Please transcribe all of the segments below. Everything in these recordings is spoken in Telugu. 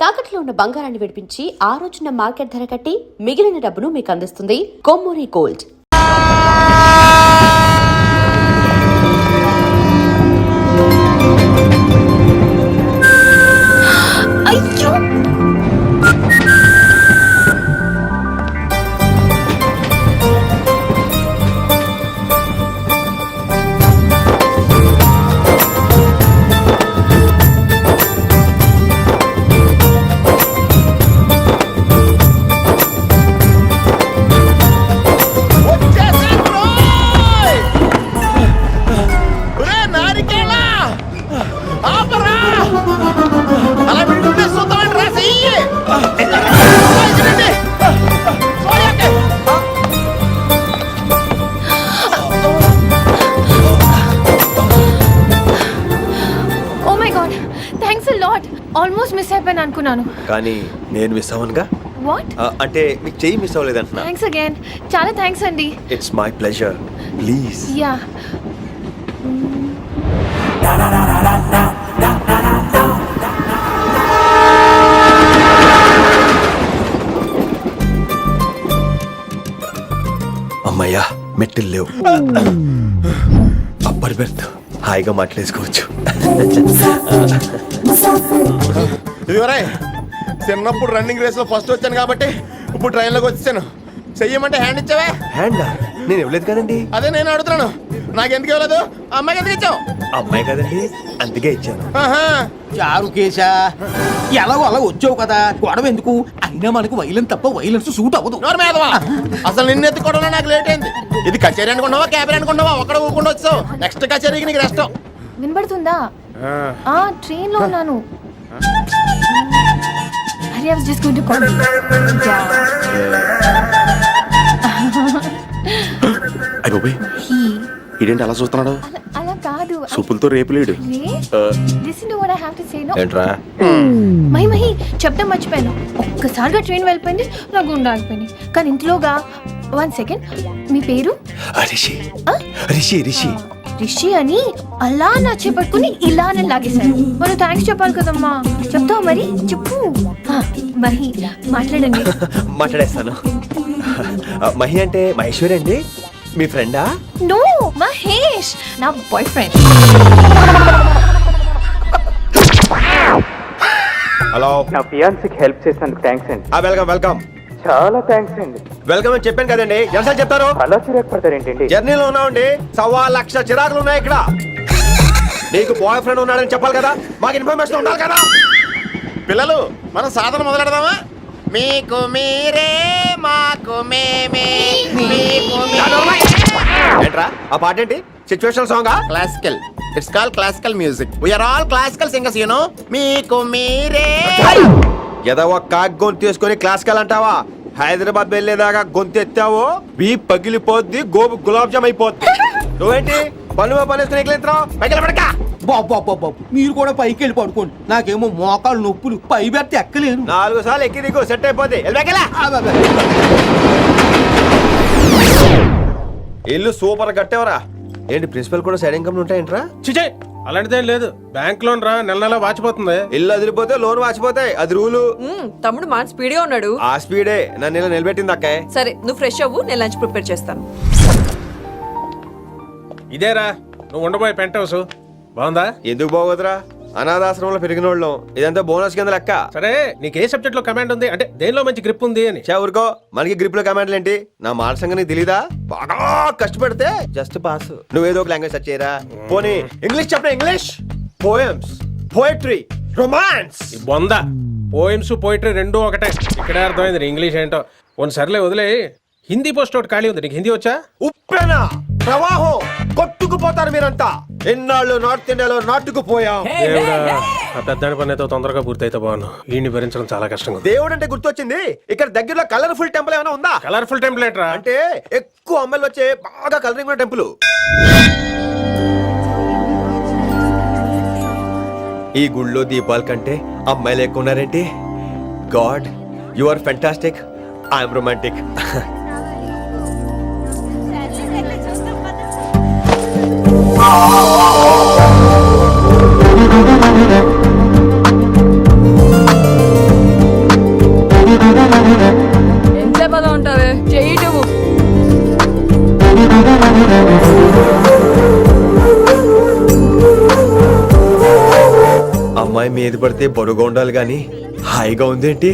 తాకట్లో ఉన్న బంగారాన్ని విడిపించి ఆ రోజున మార్కెట్ ధర కట్టి మిగిలిన డబ్బును మీకు అందిస్తుంది కొమ్మూరి గోల్డ్. ఆల్మోస్ట్ మిస్ అయిపోయాను అనుకున్నాను కానీ నేను మిస్ అవ్వనుగా. వాట్ అంటే మీకు చెయ్యి మిస్ అవ్వలేదంటున్నా. థ్యాంక్స్ అగైన్, చాలా థ్యాంక్స్ అండి. It's my pleasure, please. Yeah అమ్మయ్యా, మెట్టులు లేవు. అప్పర్ బెర్త్, హాయిగా మాట్లాడేసుకోవచ్చు. ఇదివరే చిన్నప్పుడు రన్నింగ్ రేస్ లో ఫస్ట్ వచ్చాను కాబట్టి ఇప్పుడు ట్రైన్ లోకి వచ్చాను. చెయ్యమంటే హ్యాండ్ ఇచ్చావే. హ్యాండా? నేను ఇవ్వలేదు కదండి. అదే నేను అడుగుతున్నాను, నాకెందుకు ఇవ్వలేదు? అమ్మాయికి ఎందుకు ఇచ్చావు? అమ్మాయి కదండి, అందుకే ఇచ్చాను. చారు కేశా, ఎలాగో అలా వచ్చావు కదా, గొడవ ఎందుకు? అయినా మనకు వైలెన్స్ తప్ప వైలెన్స్ సూట్ అవ్వదు. అసలు నిన్ను ఎత్తుకోవడంలో నాకు లేట్ అయింది. ఇది కచేరీ అనుకున్నావా, క్యాబిన్ అనుకున్నావా? ఒక్కడ ఊకుండా వచ్చావు. నెక్స్ట్ కచేరీకి నీకు రెస్ట్. వినబడుతుందా? ట్రైన్ లో ఉన్నాను. I was just going to call you. ఇదేంటి అలా చూస్తున్నాడు? అలా కాదు, సూపులతో రేపులేడు. Listen to what I have to say, no? ఏంట్రా? మహి చెప్తాం మర్చిపోయాను. ఒక్కసారిగా ట్రైన్ వెళ్ళిపోయింది, నా గుండె ఆగిపోయింది. కానీ ఇంట్లోగా 1 సెకండ్, మీ పేరు? రిషి. రిషి రిషి రిషి అని అలా నా చేపట్టుకుని ఇలా నన్ను లాగేశారు. మనం థ్యాంక్స్ చెప్పాలి కదమ్మా. చెప్తావు మరి? చెప్పు. మహి మాట్లాడండి. మాట్లాడేస్తాను. మహి అంటే మహేశ్వరి అండి, మీ ఫ్రెండా? నో, మహేష్ నా బాయ్ ఫ్రెండ్. హలో, నా ఫియాన్సీకి హెల్ప్ చేసినందుకు థ్యాంక్స్ అండి. Welcome welcome. చాలా థ్యాంక్స్ అండి. వెల్కమ్ అని చెప్పాను కదండి, ఎంత చెప్తారు? అలా చిరాకు పడతారేంటండి? జర్నీలో ఉన్నామండి, 1,00,000 చిరాకులు ఉన్నాయి ఇక్కడ. నీకు బాయ్ ఫ్రెండ్ ఉన్నాడని చెప్పాలి కదా, మాకు ఇన్ఫర్మేషన్ ఉండాలి కదా. పిల్లలు, మనం సాధన మొదలెడదామా? మీకు మీరే, మాకు మేమే. ఏంట్రా ఆ పాట ఏంటి? Situation song? Classical. It's call classical music. We are all classical singers, you know. మీకు మీరే. ఏదో ఒక కాక్ గొంతు తీసుకొని క్లాసికల్ అంటావా? హైదరాబాద్ వెళ్ళేదాకా గొంతు ఎత్తావో వీ పగిలిపోద్ది, గోబు గులాబ్ జామ్ అయిపోద్ది. నువ్వేంటి పనులు పనిస్తున్నావు? బాబు మీరు కూడా పైకి వెళ్ళి పడుకోండి, నాకేమో మోకాలు నొప్పులు, పై బెర్త్ ఎక్కలేను. 4 సార్లు ఎక్కి దిగు, సెట్ అయిపోద్ది. ఇల్లు సూపర్ కట్టేవరా. ఏంటి ప్రిన్సిపల్ కూడా సైడ్ ఇన్కమ్ ఉంటాయంట్రా? చిచే, అలాంటిదేం లేదు. బ్యాంక్ లోన్ రా, నెల నెల వాచిపోతుంది. ఇల్లు అదిరిపోతే లోన్ వాచిపోతాయి, అది రూలు. తమ్ముడు మాట స్పీడ్గా ఉన్నాడు. ఆ స్పీడే నన్ను ఇలా నిలబెట్టింది అక్కే. సరే నువ్వు ఫ్రెష్ అవ్వు, నేను లంచ్ ప్రిపేర్ చేస్తాను. ఇదేరా నువ్వు ఉండబోయే పెంట్ హౌస్. బాగుందా? ఎందుకు బాగోదురా, అనాథాశ్రమంలో పెరిగిన వాళ్ళం. ఇదంతా బోనస్ కింద లెక్క. సరే నీకు ఏ సబ్జెక్ట్ లో కమాండ్ ఉంది, అంటే దేనిలో మంచి గ్రిప్ ఉంది అని. ఊరుకో, మనకి గ్రిప్ లో కమాండ్లు ఏంటి? నా మాట సంగతి నీకు తెలీదా? బాగా కష్టపడితే జస్ట్ పాస్. నువ్వేదో ఒక లాంగ్వేజ్ సెర్చ్ చేయరా. పోనీ ఇంగ్లీష్ చెప్పిన ఇంగ్లీష్, పోయమ్స్, పోయట్రీ, రొమాన్స్. బొంద పోయిమ్స్ పోయిటరీ రెండూ ఒకటే. ఇక్కడే అర్థమైంది ఇంగ్లీష్ ఏంటో. కొన్ని సర్లే వదిలే. హిందీ పోస్ట్ ఒకటి ఖాళీ ఉంది, నీకు హిందీ వచ్చా? ఉప్పెన ప్రవాహం కొట్టుకుపోతారు మీరంతా. ఎన్నాళ్ళు నార్త్ ఇండియాలో నాటుకుపోయాం. ఆ పెద్దాని పని అయితే తొందరగా పూర్తయితే బాగున్నాను. వీడిని భరించడం చాలా కష్టంగా. దేవుడు అంటే గుర్తొచ్చింది, ఇక్కడ దగ్గరలో కలర్ఫుల్ టెంపుల్ ఏమైనా ఉందా? కలర్ఫుల్ టెంపుల్ ఏంట్రా? అంటే ఎక్కువ అమ్మాయిలు వచ్చే బాగా కలరింగ్ ఉన్న టెంపుల్. ఈ గుళ్ళో దీపాల కంటే అమ్మాయిలు ఎక్కువ ఉన్నారేంటి? God, you are fantastic, I'm romantic. ఏది పడితే బరువుగా ఉండాలి గాని హాయిగా ఉందేంటి?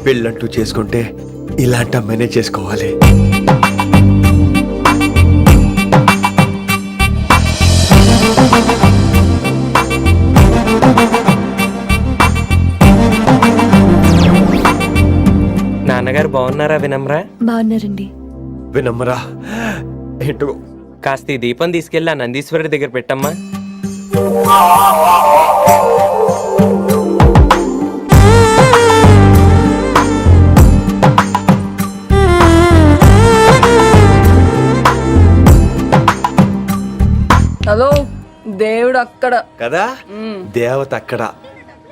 పెళ్ళంటూ చేసుకుంటే ఇలాంటి అమ్మాయినే చేసుకోవాలి. నాన్నగారు బాగున్నారా వినమ్రా? బాగున్నారండి. వినమ్మరా ఏంటో కాస్త ఈ దీపం తీసుకెళ్ళి ఆ నందీశ్వరుడి దగ్గర పెట్టమ్మా. హలో దేవుడు అక్కడ కదా దేవత అక్కడ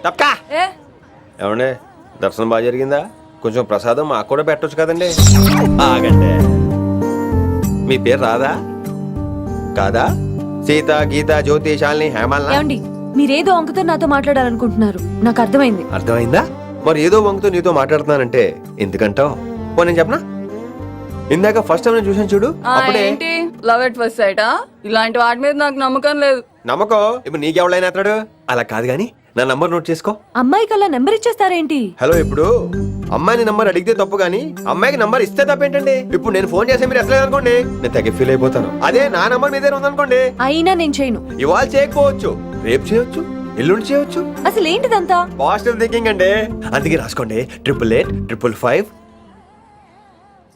తప్పకా. ఏ ఏమండే దర్శనం బాగా జరిగిందా? కొంచెం ప్రసాదం మాకు కూడా పెట్టొచ్చు కదండి. ఆగండి, మీ పేరు రాదా కాదా? సీత, గీత, జ్యోతి, శాలిని, హేమల్నా? ఏమండి మీరేదో అంకుతో నాతో మాట్లాడాలనుకుంటున్నారు, నాకు అర్థమైంది. అర్థమైందా? మరి ఏదో వంగుతో నీతో మాట్లాడుతున్నానంటే ఎందుకంటావు? పో నేను చెప్పనా? ఇందాక ఫస్ట్ టైం నేను చూసాను చూడు, అప్పుడే ఏంటి లవ్ ఎట్ ఫస్ట్ సైటా? ఇలాంటి వాటి మీద నాకు నమ్మకం లేదు. నమ్మకం ఇప్పుడు నీకెవడైనా అతడు అలా కాదు గాని నా నంబర్ నోట్ చేసుకో. అమ్మాయికి అలా నెంబర్ ఇచ్చేస్తారేంటి? హలో, ఇప్పుడు అమ్మాయిని నంబర్ అడిగితే తప్పు గానీ అమ్మాయికి నంబర్ ఇస్తే తప్పేంటండి? ఇప్పుడు నేను ఫోన్ చేస్తే మీరు ఎట్లేదు అనుకోండి, నేను తెగ ఫీల్ అయిపోతాను. అదే నా నంబర్ మీ దగ్గర ఉందనుకోండి, అయినా నేను చేయను. ఇవాళ చేయకపోవచ్చు, రేపు చేయొచ్చు, ఎల్లుండి చేయొచ్చు. అసలు ఏంటిదంతా? పాజిటివ్ థింకింగ్ అండి. అందుకే రాసుకోండి 888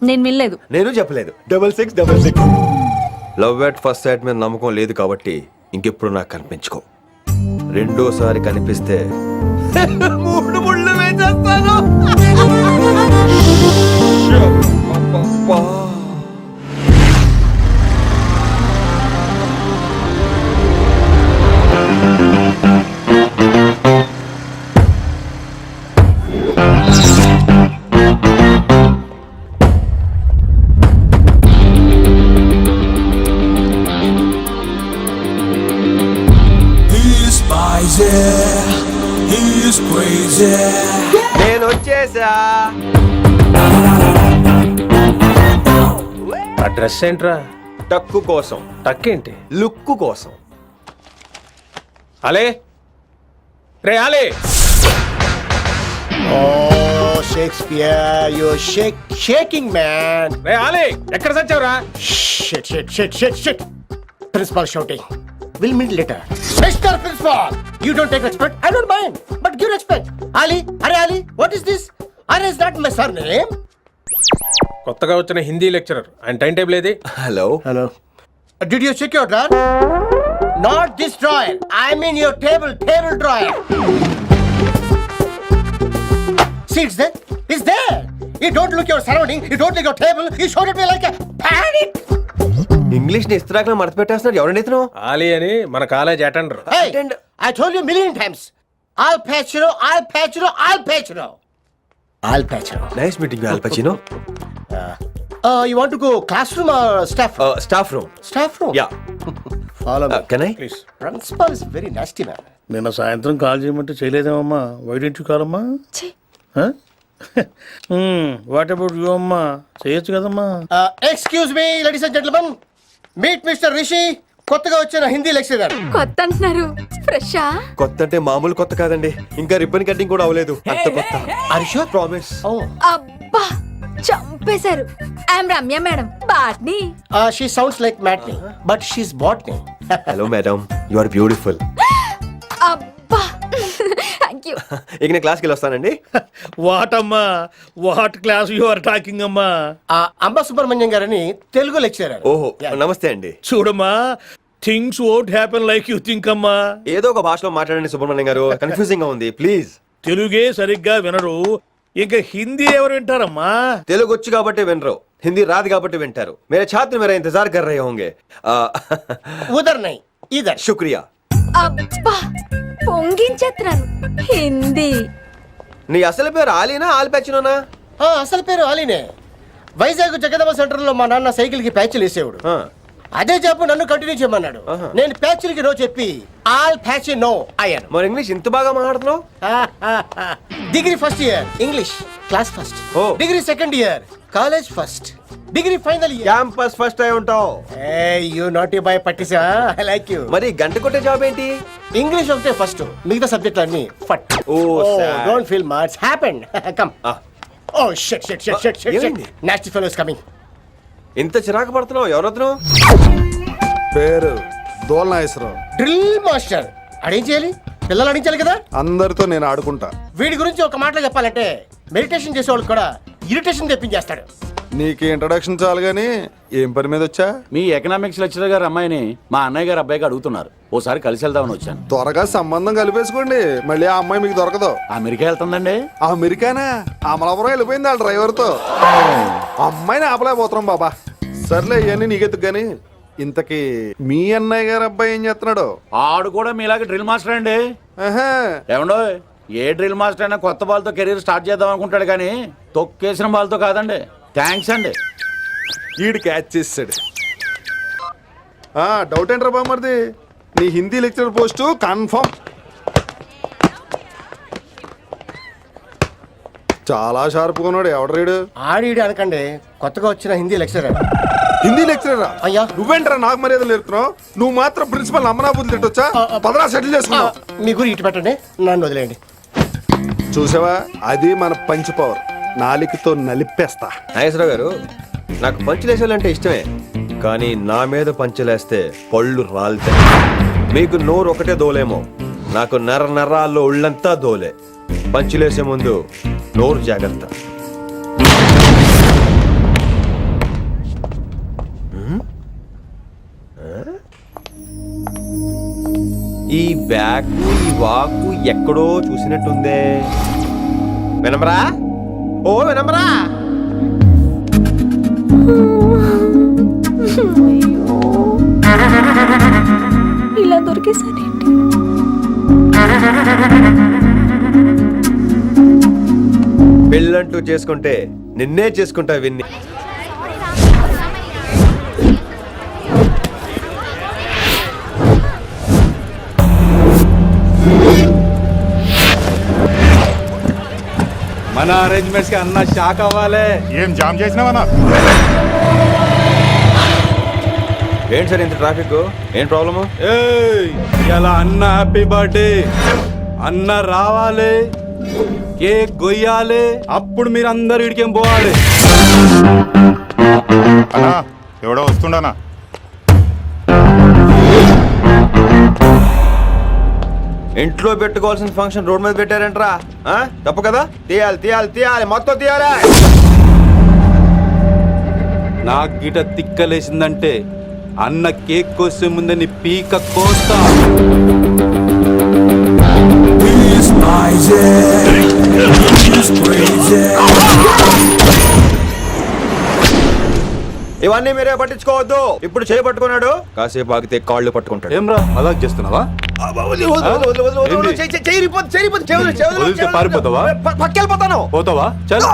నేను వినలేదు. నేను చెప్పలేదు 6666. లవ్ ఎట్ ఫస్ట్ సైట్ మీద నమ్మకం లేదు కాబట్టి ఇంకెప్పుడు నాకు కనిపించుకో. రెండోసారి కనిపిస్తే 3 ముళ్ళు వేసేస్తాను. అబ్బబ్బా. నేను వచ్చేసా. ఆ డ్రెస్ ఏంట్రా? టక్కు కోసం, టక్కేంటి? లుక్కు కోసం. అలే రే ఆలే, షేక్స్పియర్, యు షేకింగ్ మ్యాన్. రే ఆలే, ఎక్కడ సచ్చావురా? Shit. Principal shouting. We'll meet later. Mr. Principal, you don't take respect. I don't mind, but give respect. Ali, Ali, what is this? Ali is not my surname. కొత్తగా వచ్చిన హిందీ లెక్చరర్, ఆయన టైం టేబుల్ ఏది? Hello Hello. Did you check your drawer? Not this drawer. I mean your table drawer. See, it's there. It's there. You don't look your surrounding. You don't look your table. You showed at me like a panic. English ని ఇస్త్రాకులో మడత పెట్టేస్తున్నాడు. ఎవరండి ఇతను? ఆలీ అని మన college attender. Hey, I told you a million times. I'll patch you. Nice meeting all పచినో. You want to go classroom or staff room? Staff room. Staff room? Yeah. Follow me. Can I? Please. Principal is very nasty man. నిన్న సాయంత్రం కాల్ చేయమంటే చేయలేదేమమ్మా? వై డోంట్ యు కాల్ అమ్మా? వాట్ అబౌట్ యు అమ్మా? చేయొచ్చు కదమ్మా. Excuse me, ladies and gentlemen. Meet Mr. Rishi. కొత్తగా వచ్చిన హిందీ లెక్చరర్. కొత్త అంటున్నారు, ఫ్రెషా? కొత్త అంటే మామూలు కొత్త కాదండి, ఇంకా రిబ్బన్ కటింగ్ కూడా అవ్వలేదు, అంత కొత్త. Are you sure? Promise. Oh. అబ్బా చంపేశారు. I'm Ramya madam, botany. She sounds like Matney, but she's botany. Hello madam, you are beautiful. అబ్బా థ్యాంక్ యూ. ఇక నేను క్లాస్కి వెళ్ళి వస్తానండి. వాట్ అమ్మా? What class you are talking అమ్మా? అంబ సుబ్రహ్మణ్యం గారని తెలుగు లెక్చరర్. ఓహో, నమస్తే అండి. చూడమ్మా, things won't happen like you think అమ్మా. ఏదో ఒక భాషలో మాట్లాడండి సుబ్రహ్మణ్యం గారు, కన్ఫ్యూజింగ్ గా ఉంది, ప్లీజ్. తెలుగే సరిగ్గా వినరు, ఇంకా హిందీ ఎవరు వింటారమ్మా? తెలుగు వచ్చు కాబట్టి వినరు, హిందీ రాదు కాబట్టి వింటారు. मेरे छात्र मेरा इंतजार कर रहे होंगे. ఉదర్ నై ఇదర్. शुक्रिया. అబ్బా పొంగించేస్తున్నాను. హిందీ. నీ అసలు పేరు ఆలీనా ఆల్పచ్చినోనా? అసలు పేరు అలీనే. వైజాగ్ జగదమ్మ సెంటర్ లో మా నాన్న సైకిల్ కి ప్యాచ్లు వేసేవాడు. అదే చెప్పు నన్ను కంటిన్యూ చేయమన్నాడు. నేను ప్యాచ్లకి నో చెప్పి ఆల్ ప్యాచ్ నో అయ్యాను. మరి ఇంగ్లీష్ ఇంత బాగా మాట్లాడుతున్నావు? Degree first year English class first. Oh. Degree second year college first. Degree final year. Campus first అయి ఉంటావు. యూ నాట్ బాయ్ పట్టిసా. I like you. మరి గంట కొట్టే జాబ్ ఏంటి? ఇంగ్లీష్ ఒకటే ఫస్ట్, మిగతా సబ్జెక్ట్ అన్ని ఫట్. sad. Don't feel much happened. Come. Oh shit shit shit shit shit. ఏమైంది? Nasty fellows coming. ఇంత చిరాకు పడుతున్నావు? ఎవరొద్దు? పేరు దోల్నాగేశ్వరరావు. Drill master. అడేం చేయాలి? పిల్లలు అడించాలి కదా. అందరితో నేను ఆడుకుంటా. వీడి గురించి ఒక మాటలో చెప్పాలంటే మెడిటేషన్ చేసేవాళ్ళు కూడా ఇరిటేషన్ తెప్పించేస్తాడు. నీకు ఇంట్రడక్షన్ చాలు గానీ ఏం పని మీద వచ్చా? మీ ఎకనామిక్స్ లెక్చరర్ గారు అమ్మాయిని మా అన్నయ్య గారు అబ్బాయికి అడుగుతున్నారు. ఓసారి కలిసి వెళ్దామని వచ్చాను. త్వరగా సంబంధం కలిపేసుకోండి, మళ్ళీ ఆ అమ్మాయి మీకు దొరకదు. అమెరికా వెళ్తుందండి. అమెరికానా? అమలాపురం వెళ్ళిపోయింది వాళ్ళ డ్రైవర్తో. అమ్మాయిని ఆపలేకపోతున్నాం బాబా. సర్లే ఇవన్నీ నీకెత్తుకు గాని ఇంతకీ మీ అన్నయ్య గారు అబ్బాయి ఏం చేస్తున్నాడు? ఆడు కూడా మీలాగే డ్రిల్ మాస్టర్ అండి. ఆహా. ఏమండో, ఏ డ్రిల్ మాస్టర్ అయినా కొత్త బాల్తో కెరీర్ స్టార్ట్ చేద్దాం అనుకుంటాడు కానీ తొక్కేసిన బాల్తో కాదండి. థ్యాంక్స్ అండి. ఈడు క్యాచ్ చేసాడు. డౌట్ ఏంట్రా బామ్మర్ది, నీ హిందీ లెక్చరర్ పోస్టు కన్ఫర్మ్. చాలా షార్ప్గా ఉన్నాడు. ఎవడరీడు? ఆడిడి అనకండి, కొత్తగా వచ్చిన హిందీ లెక్చరర్. హిందీ లెక్చరరా? అయ్యా. నువ్వేంట్రా నాకు మర్యాద నేర్పుతున్నావు? నువ్వు మాత్రం ప్రిన్సిపల్ అమ్మనాబుద్ధి తిట్టొచ్చా? పదరా సెటిల్ చేసుకున్నావు. మీ గురి ఇటు పెట్టండి, నన్ను వదిలేయండి. చూసావా, అది మన పంచ్ పవర్. నాలికతో నలిపేస్తా. నాగేశ్వరరావు గారు, నాకు పంచులేసాలంటే ఇష్టమే, కానీ నా మీద పంచలేస్తే పళ్ళు రాలితే. మీకు నోరు ఒకటే దోలేమో, నాకు నరాల్లో ఒళ్ళంతా దోలే. పంచులేసే ముందు నోరు జాగ్రత్త. ఈ బ్యాకు ఈ వాకు ఎక్కడో చూసినట్టుందే. వినమరా? ఓ వినమరా? ఇలా దొరికేసానేంటి? పెళ్ళంటూ చేసుకుంటే నిన్నే చేసుకుంటా విన్ని. మన అరేంజ్మెంట్స్ కి అన్న షాక్ అవ్వాలి. ఏం జామ్ చేసినావన్నా? ఏంటి సార్ ఇంత ట్రాఫిక్? ఏం ప్రాబ్లము? ఇలా అన్న హ్యాపీ బర్త్డే, అన్న రావాలి, కేక్ గొయ్యాలి, అప్పుడు మీరు అందరు ఇడికేం పోవాలి. అన్నా ఎవడో వస్తుండనా? ఇంట్లో పెట్టుకోవాల్సిన ఫంక్షన్ రోడ్ మీద పెట్టారంట్రా. తప్పు కదా? తీయాలి తీయాలి తీయాలి, మొత్తం తీయాలి. నాకు గిట తిక్కలేసిందంటే అన్న కేక్ కోసే ముందని పీక కోస్తా. ఇవన్నీ మీరే పట్టించుకోవద్దు. ఇప్పుడు చేయి పట్టుకున్నాడు, కాసేపు ఆగితే కాళ్ళు పట్టుకుంటాడు. ఏమ్రా అలా చేస్తున్నావా? పారిపోతావా? పక్కెళ్ళిపోతాను. పోతావా? చల్.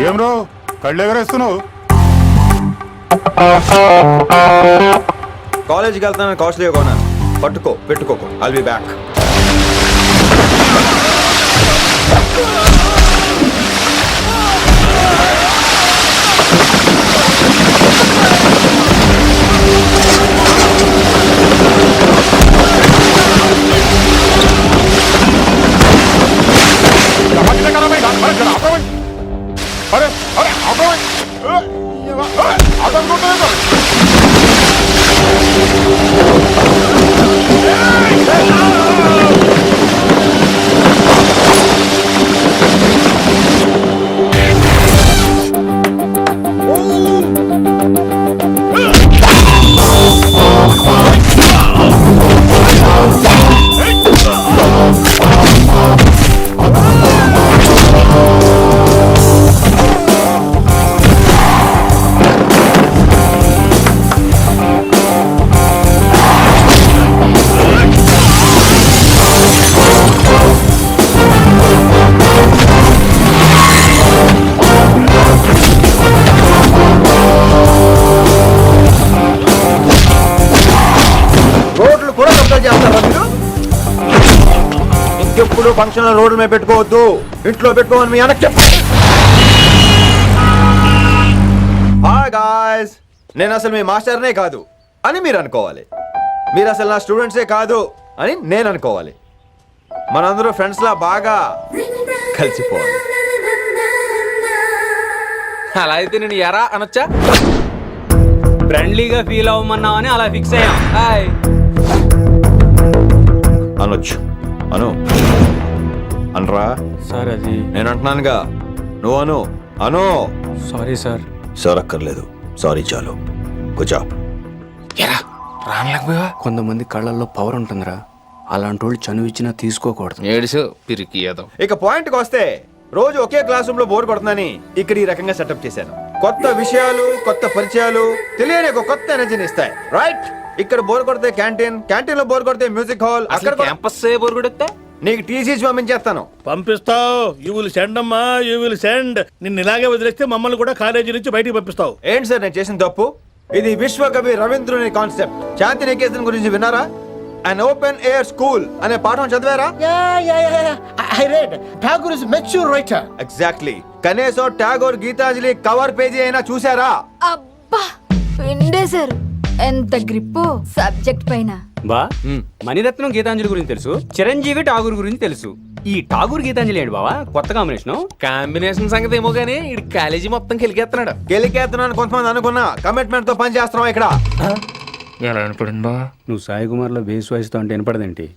ఏం రో కళ్ళు ఎగరేస్తున్నావు? కాలేజీకి వెళ్తాను, కాస్ట్లీ కొనా. పట్టుకో, పెట్టుకోకు. I'll be back. అరే అరే అదే ఇంకెప్పుడు ఫంక్షన్ రోడ్ల మీద పెట్టుకోవద్దు, ఇంట్లో పెట్టుకోమని మీ అన్నకి చెప్పు. హాయ్ గాయ్స్, నేను అసలు మీ మాస్టర్నే కాదు అని మీరు అనుకోవాలి. మీరు అసలు నా స్టూడెంట్సే కాదు అని నేను అనుకోవాలి. మనందరూ ఫ్రెండ్స్ లా బాగా కలిసిపోవాలి. అలా అయితే నేను ఎరా అనొచ్చా? ఫ్రెండ్లీగా ఫీల్ అవ్వమన్నావు అని అలా ఫిక్స్ అయ్యాం. హాయ్ అనొచ్చు, అను అనరా. సార్ అది నేను అంటున్నానుగా, నువ్వు అను. అను. Sorry sir. సార్ అక్కర్లేదు, సారీ చాలు. కూర్చో. కొంతమంది కళ్ళల్లో పవర్ ఉంటుందిరా, అలాంటి వాళ్ళు చనువు ఇచ్చినా తీసుకోకూడదు. ఏడుసు పిరికి ఏదో. ఇక పాయింట్కి వస్తే, రోజు ఒకే క్లాస్ రూమ్ లో బోర్ కొడుతుందని ఇక్కడ ఈ రకంగా సెటప్ చేశాను. కొత్త విషయాలు, కొత్త పరిచయాలు తెలియని ఒక కొత్త ఎనర్జీని ఇస్తాయి. రైట్? ఇక్కడ బోర్ కొడితే క్యాంటీన్, క్యాంటీన్ లో బోర్ కొడితే మ్యూజిక్ హాల్, అక్కడ క్యాంపస్ బోర్ కొడితే నీకు టీసీస్ పంపించేస్తాను. పంపిస్తావు. యూ విల్ సెండ్ అమ్మా, యూ విల్ సెండ్. నిన్ను ఇలాగే వదిలేస్తే మమ్మల్ని కూడా కాలేజీ నుంచి బయటికి పంపిస్తావు. ఏంటి సార్ నేను చేసిన తప్పు? ఇది విశ్వకవి రవీంద్రుని కాన్సెప్ట్. శాంతినికేతన్ గురించి విన్నారా? అన్ ఓపెన్ ఎయిర్ స్కూల్ అనే పాఠం చదివారా? I read. Tagore is a mature writer. Exactly. కనీసం టాగోర్ గీతాంజలి కవర్ పేజీ అయినా చూసారా? అబ్బా పిండేశారు. ఎంత గ్రిప్పు సబ్జెక్ట్ పైన. బా మణిరత్నం గీతాంజలి గురించి తెలుసు, చిరంజీవి ఠాగూర్ గురించి తెలుసు. ఈ ఠాగూర్ గీతాంజలి ఏంటి బావా కొత్త కాంబినేషన్ సంగతి ఏమో గానీ ఈ కాలేజీ మొత్తం కెలికేస్తున్నాడు. గెలికేస్తున్నాను కొంతమంది అనుకున్నా, కమిట్మెంట్ తో పని చేస్తున్నాం ఇక్కడ. ఎలా అనిపడిందా? నువ్వు సాయి కుమార్ లో బేస్ వాయిస్ తో అంటే వినపడదేంటి?